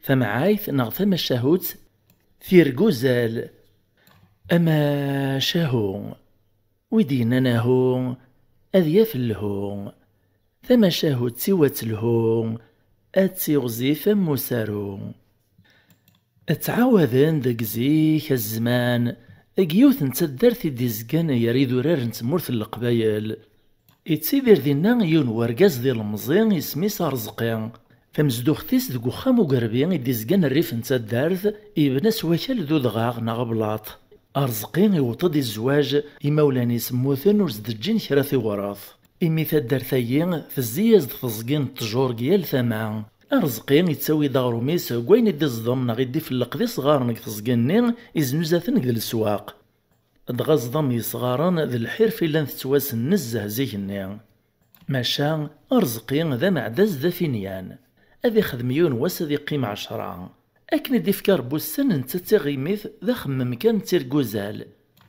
ثمعايث نغ ثم الشهوت ثيرقوزال أما شاهو ويدينا ناهو أذياف الهو ثم شاهوت سوات الهو أتيغزي ثم سارو أتعاوذن داك زيك الزمان أكيوث نتدار دي زكان يريدو رار نتمورث القبايل يتسيدر دينا يون ورقاز ديال المزيان يسميس رزقيان فمزدوختيس ديك وخام وقربيان يدي زكان الريف نتدارث يبنى سواكال ذو دغاغ نغبلاط أرزقين يوطد الزواج يمولاني سموثن ورزدجين كراثي وراث إمي تدار ثايين في الزياز تزقين التجور ديال ثمان أرزقين يتساوي دارو ميس كوين يدي الزضم غيدي في اللقدي صغارنك تزقيني يزنوزاثن ذي السواق دغا الزضم يصغارن ذي الحير في لان تتواس النزه زيكني ماشا أرزقين ذا معدز ذا فينيان أذي خدميون واس ذي قيم 10 أكن دي فكار بوسن نتا غيميث ذا خمم كان تيرقوزال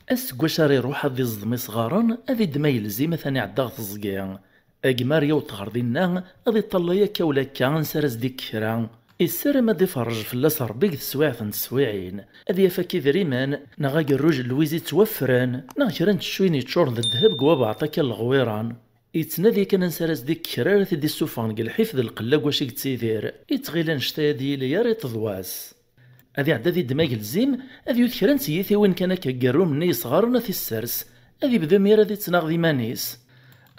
أسكواشاري روح ذي الزضمي صغارن أذي دمايل زي مثلا عداغ تزقين أجمار يوطغر دينا أذي طليا كولا كان سرز ديك كرا السر ما دي فرج فلاس ربيك تسواعث تسواعين أذي فاكي ذريمان نغاق الرجل لويزي توفران نغكران تشويني تشور ذا الذهب قواب عطاك الغويران يتنادي كان نسرز ديك كرار ثدي السوفان الحفظ القلاق واشيك تسيدير يتغيلان شتادي لياري تضواس أذي عدا ذي دماغ الزيم أذي يذكران سيثي وين كان كاقارو مني صغارنا في السرس أذي بذا ميرا ذي تناغ ذي مانيس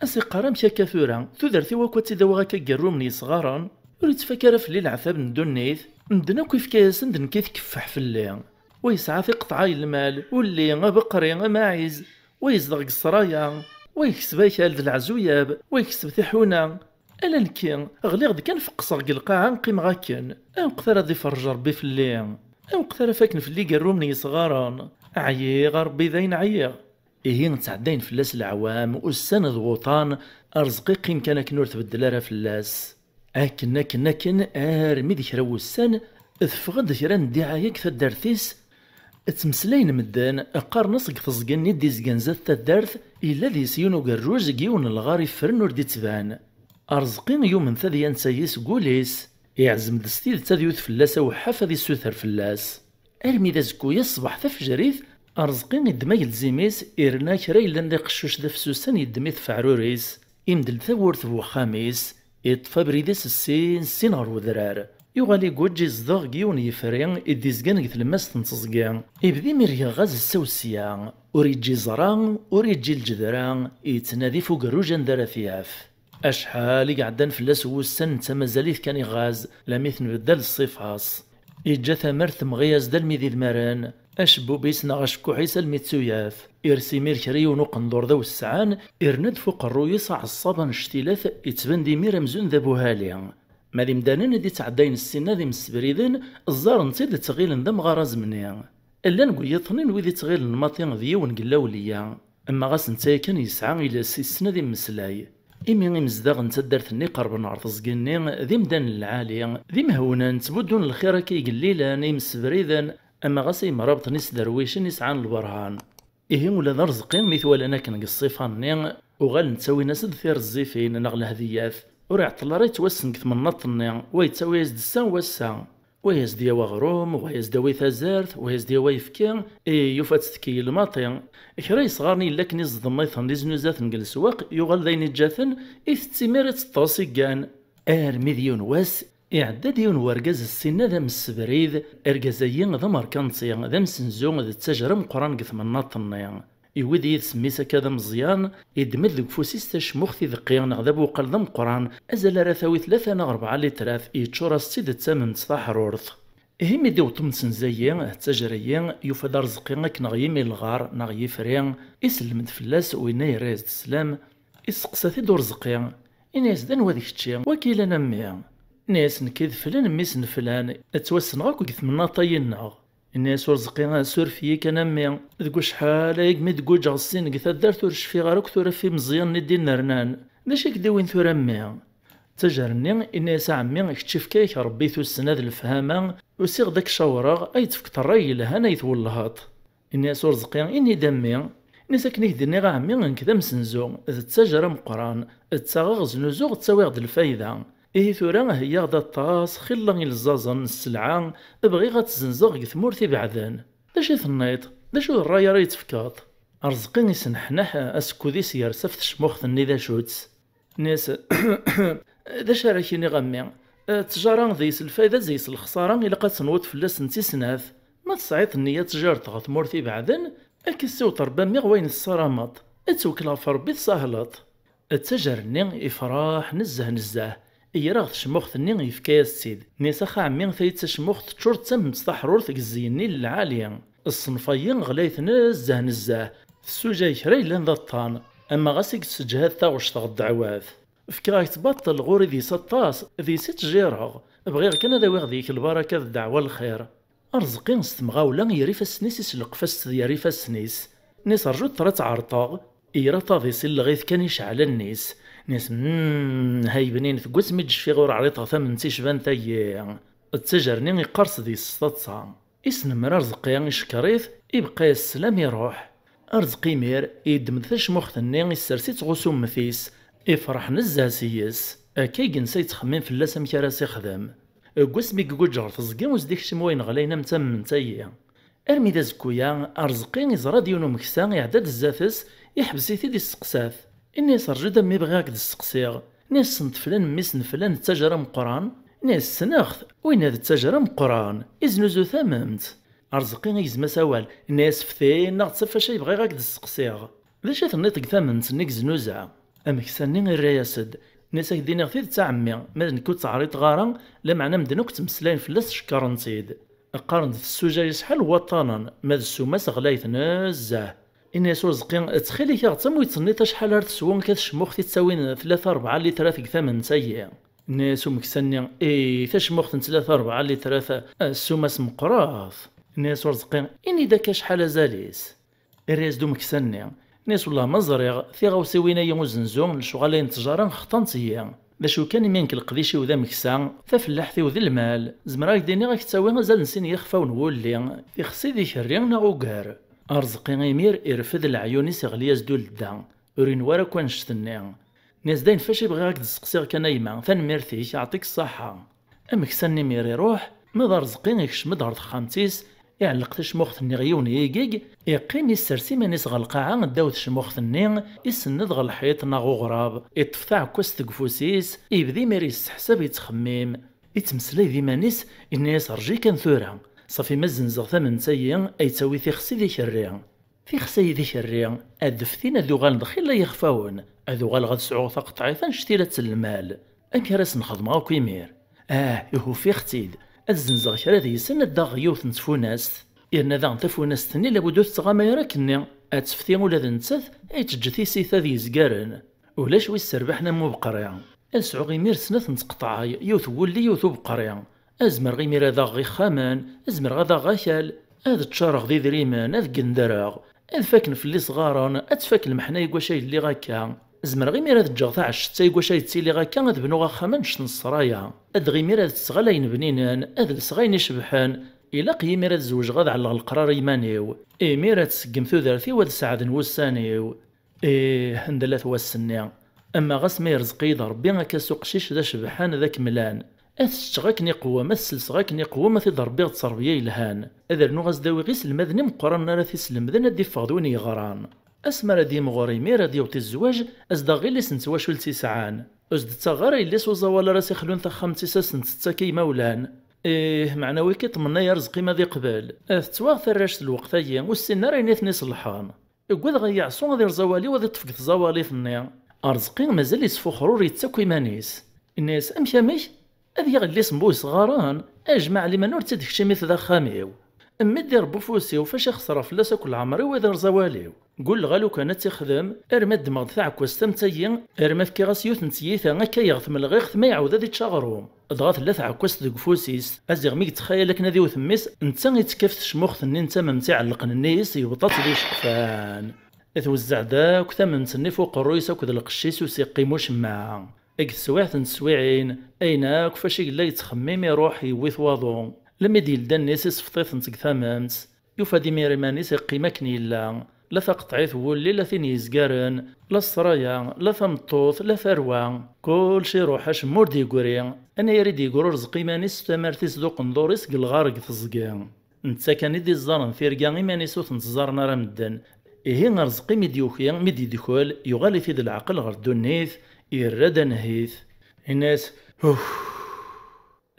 أسي قرام كاكا ثورا تودرتي وكواتي دواغا كاقارو مني صغارا وريت فكرة في الليل عثاب ندونيث ندنا كيف كاسن دن كيف كفح في الليل ويسعى في قطعاي المال واللي بقري ماعز ويزدغ السرايا ويكسب هيكال العزوياب ويكسب ثحونا ألا نكين غلي غد كان فقصر قلقاعا نقيم غاكن أنقثر ذي فرج ربي في الليل أنقثر فاكن في اللي قرومني صغارا عييغ ربي ذين عييغ إيه نتعدين فلاس العوام والسنة ضغوطان أرزقي قيم كان كنور تبدل فلاس أكن أرمي ذي كراو السن ثفغد كران دعاية كثدارثيس تمسلين مدان قارنص تزقن يدي زقن زاد تدارث إلا ذي سيونو قروج جيون الغاري فرن وردي تبان أرزقين يوم ثذي ينسيس قوليس يعزم دستيل تذيوث فلاسة وحافظ السوثر فلاس أرمي ذا زكو يصبح ثفجريث أرزقين الدماغ الزيميس إرنا كراي لان قشوش ذا فسوسان يدميث فعروريس يمدل ثورث وخاميس يطفى بريدس السين غير وذرار يغالي كوجي زدغ جيون يفرين إدي زقان قث الماس تنتصقان يبدي مريا غاز السوسيان وريجي زران وريجي الجذران يتنادي فوق روجان دارا ثياف أشحال يقعدان فلاس وسن تمازاليث كان يغاز لميث نبدل الصفاص يجا ثمرث مغياز دالمي ذي المران أشبو بيسنا غشكو عيسى الميتسوياف إرسي ميركري ونقندور ذو السعان إرند فوق الرويص عصابا اشتلاث يتبان دي مير مزون ذا بوهالي مادي مدانين دي تعداين السنة ذي مسبريدين الزار نصيد تغيل ذا مغارز مني إلا نقول يطنين وذي تغيل الماطين ذيون قلاوليا أما غاس نتايا كان يسعى إلى السنة ذي مسلاي إمي مزداغ نتدارثني قرب نعرض زقني ذي مدان العالي ذي مهونا نتبدون الخير كي قليلا يمسبريدن أما غاسي مرابط نيس درويشن يسعان البرهان إيه ولا نرزقين ميثوال أنا كنقصيفاني وغال نتساوي ناس ثير الزيفين نغل هذياث وريع طلاري توسن كثم نطني ويتساوي يزد السان والسان ويزد يوا غروم ويزد ويثا زارث ويزد يوا يفكي إيه يوفات تكي الماطي إكراي صغارني إلا كني زضميثن دي زنوزات نقل سواق يغال ذين جاثن إثتميرت الطاسي كان مليون واس إعداد يون ورقاز السنة ذا مسبريد إرقازيين ذا مركانتي ذا مسنزو ذا التجرم قران قثم الناطني يودي يتسميسا كذا مزيان يدمد ذوك فوسيس تشموختي ذقيان غذا بوقال ذا مقران أزال راثاوي 3-4 لتراث يتشورا السيد التامن تطاحرورث إهم يديو طمسن زيان التجريين يوفد رزقي كنغيمي الغار نغي فريان يسلمد فلاس وينا يراز السلام يسقسا دور رزقيان إناس ذا نواديك تشي وكيلا نميان ناس نكذ فلان ميس فلان اتوسنغاك وقث منا طيناغ الناس ورزقينا سور فيا كنامي ذكو شحال يقمي تقول جغسين قثا دارت ورشفي غاروك ثورا في مزيان ندي نرنان داش يكداوين ثورا مي تجرني الناس عمي اكتشف كيك ربيتو السناد الفهامة وسيغ داك شاورغ اي تفكت الراي لهانا يتولهاط الناس ورزقينا اني دمي الناس كني دني غا عمي نكذا مسنزو ذا التجرة مقران تساغغ زنوزوغ تساوي غد الفايدة إيه ثورا هي غدا الطاس خلا الزازن السلعة بغي غتزنزغ غي ثمورتي بعدان. داش تنيط داشو الرايا راه يتفكاض. رزقي يسنحنح اسكوديس يرسف تشموختني ذا شوتس ناس داش راه كيني غمي تجارة ذيس الفايدة زيس الخسارة إلا قد تنوض فلاس نتي سناث ما تسعيط النية تجارت غا ثمورتي بعدن أكسي وطربا مي غوين الصرامط اتوكلا فربي تساهلط التجرني إفراح نزه نزه إيراغ تشموختني يفكايا السيد نيسا خا عمي ثايت تشموخت تشور تم تستحرور تقزيني للعالية الصنفيين غلايت نزه نزه السوجا كرا لان ذا الطان أما غاسيك تسجهاد تاغش تغد عواث فكراك تبطل غوري ذي سطاس ذي ست جيراغ بغير كان ذا ويغ البركة الدعوة الخير أرزقين ستمغاولا يريف السنيس يسلق فاس يريف السنيس نيس رجو ترى تعرطاغ إيرا طاضي سلغيث كان يشعل النيس نيس هاي بنين ثقوس ميجش في غور عريطة ثمن تيشبان ثايا التجرني يقرص ذي السطاتصا اسم رزقي يشكريث يبقى السلام يروح أرزقي مير يدمد ثاش مختني يسرسيت غسوم مثيس يفرح نزه سيس أكي جنسي تخمين فلاس مكراس يخدم قوس ميك جار تزقين وزديك شموين غلينا متم تايا أرمي دا زكويا أرزقي يزرا ديونو مكسا يعداد الزاتس يحبسي دي السقساث إني صرجو دمي بغاك دي السقسيغ ناس سنت فلان ميسن فلان التجارة مقران ناس سناخت وين هاد التجارة مقران إزنوزو ثممت أرزقي يزما سوال ناس فثين ناغ شي بغي غاك دي السقسيغ ليش تنيطق ثممت نيك زنوزع أمكساني الرياسد ناس هكديني غثيث تاع عمي مادن كنت تعريط غارا لا معنى مدنوك تمسلاين فلاس شكرن سيد قارن السوجا يسحل وطانا ماد السوماس غلايث نزاه إني رزقي تخيلي كاغتم ويتصنيط شحال هاد تسوون كتشموخ تساوين 3-4 لتر ثيك ثمن سايا ناس مكساني تشموخ 3-4 لتر السوماس مقراث ناس رزقي إني داك شحال زاليس الرياس دو مكساني ناس والله مزريغ في غوسيوينا يوم زنزون لشغالين تجارة خطنتيا باش كان يمينك القديشي وذا مكسان ففلاحتي وذي المال زمراك ديني غاك تساوي غزال نسين يخفى ونولي في خصي ذي شريان ناغوكار أرزقي غيمير يرفد العيوني سغلياز دول الدان ورين ورا كون شتني ناس داين فاش يبغي غاك تسقسيغ كنايما ثنميرتيك يعطيك الصحة أمكسان مير يروح ماذا رزقي يكشمد عرض خامتيس يعلق تشموختني غيوني يقيق يقيم يسرسي مانيس غالقاعة داو تشموختني يسند غالحيط ناغو غراب يطفع كوس تقفوسيس يبدي مير يستحسب يتخميم يتمسلي ذي مانيس الناس رجي كان ثورا صافي مزنزغ ثمن سيا أي تسوي في خسي ذي شريا في خسي ذي شريا أدفتين أذو غال دخيل لا يخفاون أذو غال غاد سعو تقطعي ثنشتيلة المال أنك راس نخدم غاكو يمير يهو في ختيد الزنزغ كرا ذي سنة داغ يوث نتفوناست إرنا ذا نتفوناست ني لابدو تغاما يراكني أتفتي ولا ذا نتث أي تجثي سيثا ذي زقارن ولاش ويس سربحنا مو بقريا أسعو غيمير سنة نتقطعي يوث ولي يوث بقريا أزمر غيمير هذا غي خامان أزمر غدا غاكال هذا تشارغ ذي ذريمان هذا قندراغ هذا فاكن في اللي صغارن أتفاك المحنا يقوى شي اللي غاكا زمر غيمير هذا الجغ تاع الشتا يقوى شي تسيلي غاكا هذا بنو غا خامان شتن الصرايا هذا غيمير هذا تسغلاين بنينان هذا الصغاين يشبحان إلا قيمير هذا الزوج غاد على القرار يمانيو مير تسقم ثوذرتي وهذا سعد نوسانيو هندلات واسنيا أما غاس ما يرزق يد ربي هكا سوق شيش ذا شبحان ذاك ملان أثشتغاكني قوة ما تسلسغاكني قوة ما تضربي تصربيا يلهان أذا رنو غاز داوي غيس المذني مقرن راه تيسلم ذا ندي فاضوني يغران أسمى راه دي مغوري مي راه ديوتي الزواج أزدا غير ليس نتواش ولتيسعان أزد تغارا يليس وزوالا راسي خلون تخم تيساس نتساكي مولان معنا ويكي طمنا يا رزقي ما ذي قبل تتواغ ثراش الوقت أيا والسنة راه نيثني صلحان يقول غيعصون غادي رزوالي وغادي تفقد زوالي ثنيا أرزقي مازال يسفو خرور يتساكو يمانيس الناس أمشي ميش هذا يغلي سمبو صغاران أجمع لي منور تدك شي مثل ذا خاميو أما دير بوفوسي وفاش يخسر فلاسا كل عمري وإذا رزواليو قول غالو كانت تخدم ارمى الدماغ تاعك واستمتيا ارمى في كيغاس يوث نتيثا هكا يغثم الغيخ ما يعاود هذي تشاغرهم ضغط لا تاعكوس دك فوسيس ازيغ ميك تخيلك نادي وثميس انت يتكفت شموخ ني انت ممتع علق النيس يبطط لي شقفان توزع داك ثمن تني فوق الرويس وكذا القشيس وسيقيموش معاه اك سواعث نسويعين ايناك فاش يلا يتخمم يروح يويث واضو لما يدير دان نيس صفطيت نتك ثمامت يوفا دي ميري مانيس يقيمك نيلا لا تقطعيت ولي لا ثين يزقارن لا الصرايا لا ثمطوط لا ثروة كل شي روحاش مور ديقوري انا يريد يقول رزقي ماني ستمارتيس ذو قندوريس قلغارق تزقيا نتا كان يدي الزارن ثيرقا إماني سوث نتزارنا راه مدن إيه رزقي ميديوكيا ميدي ديكول يغالي في ذي العقل غير دونيث يراد نهيث الناس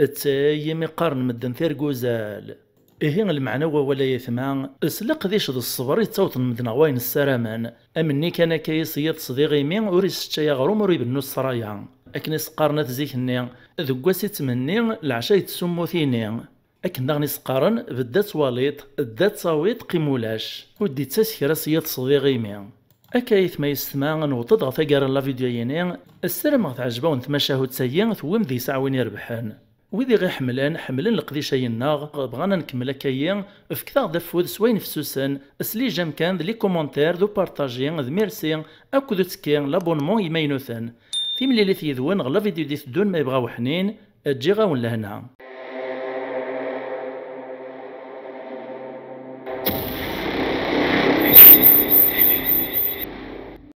اتاي مقارن مدن ثيرقوزال إيه المعنى ولا يثمان اسلق ذيش ذو الصبر يتصوت مدن غواين السرامان أمني كان كيسيط صديقي مين وريس تشايا غروم وريب النص رايا أكني سقارنات زيكني ذكواسي تمني العشاء يتسمو ثيني أكن داغني سقارن بدات واليط دات صاويط قيمولاش ودي تسكر سيط صديقي مين أكايث ما يستمع نوطد غثاقار لا فيديو ينين السلام غتعجبون تمشاهد سيين ثوم ذي ساعوين يربحان ويدي غي حملان القديشة يناغ بغانا نكمل أكايا فكثاغ دفوذ سوين فسوسن اسلي جام كان لي كومونتير دو بارطاجيان ذ ميرسي أكو دو تسكين لابونمون يمينوثن في ملي ثيذون غلا فيديو دي تدون ما يبغاو حنين تجي غاون لهنا.